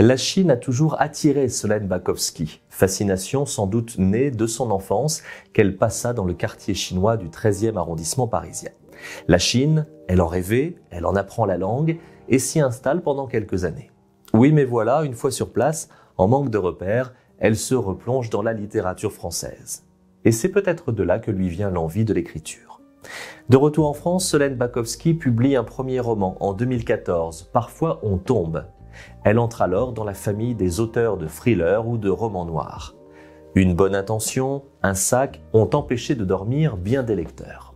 La Chine a toujours attiré Solène Bakowski, fascination sans doute née de son enfance qu'elle passa dans le quartier chinois du 13e arrondissement parisien. La Chine, elle en rêvait, elle en apprend la langue et s'y installe pendant quelques années. Oui, mais voilà, une fois sur place, en manque de repères, elle se replonge dans la littérature française. Et c'est peut-être de là que lui vient l'envie de l'écriture. De retour en France, Solène Bakowski publie un premier roman en 2014, Parfois on tombe. Elle entre alors dans la famille des auteurs de thrillers ou de romans noirs. Une bonne intention, un sac ont empêché de dormir bien des lecteurs.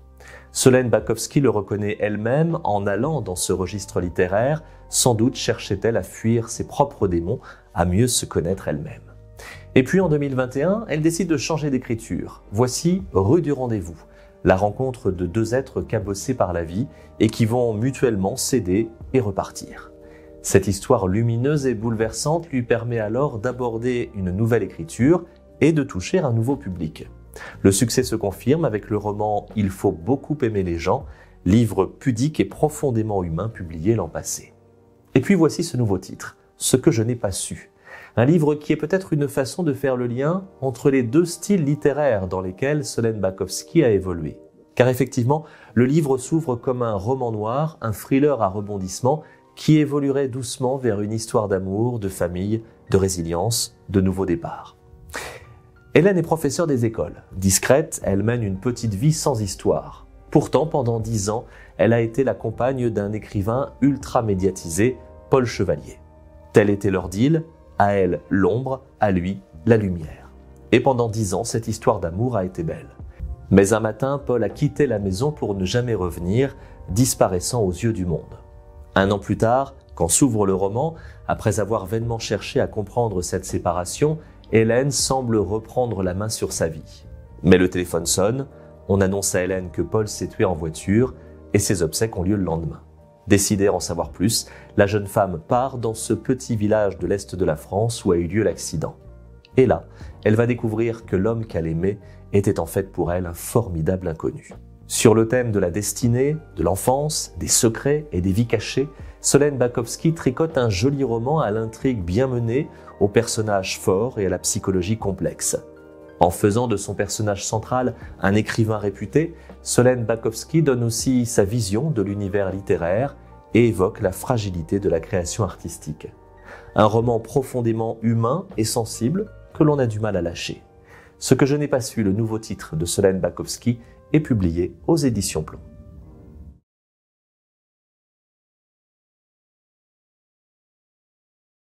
Solène Bakowski le reconnaît elle-même en allant dans ce registre littéraire, sans doute cherchait-elle à fuir ses propres démons, à mieux se connaître elle-même. Et puis en 2021, elle décide de changer d'écriture. Voici Rue du Rendez-vous, la rencontre de deux êtres cabossés par la vie et qui vont mutuellement céder et repartir. Cette histoire lumineuse et bouleversante lui permet alors d'aborder une nouvelle écriture et de toucher un nouveau public. Le succès se confirme avec le roman Il faut beaucoup aimer les gens, livre pudique et profondément humain publié l'an passé. Et puis voici ce nouveau titre, Ce que je n'ai pas su. Un livre qui est peut-être une façon de faire le lien entre les deux styles littéraires dans lesquels Solène Bakowski a évolué. Car effectivement, le livre s'ouvre comme un roman noir, un thriller à rebondissement qui évoluerait doucement vers une histoire d'amour, de famille, de résilience, de nouveaux départs. Hélène est professeure des écoles. Discrète, elle mène une petite vie sans histoire. Pourtant, pendant 10 ans, elle a été la compagne d'un écrivain ultra médiatisé, Paul Chevalier. Tel était leur deal, à elle l'ombre, à lui la lumière. Et pendant 10 ans, cette histoire d'amour a été belle. Mais un matin, Paul a quitté la maison pour ne jamais revenir, disparaissant aux yeux du monde. Un an plus tard, quand s'ouvre le roman, après avoir vainement cherché à comprendre cette séparation, Hélène semble reprendre la main sur sa vie. Mais le téléphone sonne, on annonce à Hélène que Paul s'est tué en voiture et ses obsèques ont lieu le lendemain. Décidée à en savoir plus, la jeune femme part dans ce petit village de l'Est de la France où a eu lieu l'accident. Et là, elle va découvrir que l'homme qu'elle aimait était en fait pour elle un formidable inconnu. Sur le thème de la destinée, de l'enfance, des secrets et des vies cachées, Solène Bakowski tricote un joli roman à l'intrigue bien menée, aux personnages forts et à la psychologie complexe. En faisant de son personnage central un écrivain réputé, Solène Bakowski donne aussi sa vision de l'univers littéraire et évoque la fragilité de la création artistique. Un roman profondément humain et sensible que l'on a du mal à lâcher. Ce que je n'ai pas su, le nouveau titre de Solène Bakowski, est publié aux éditions Plomb.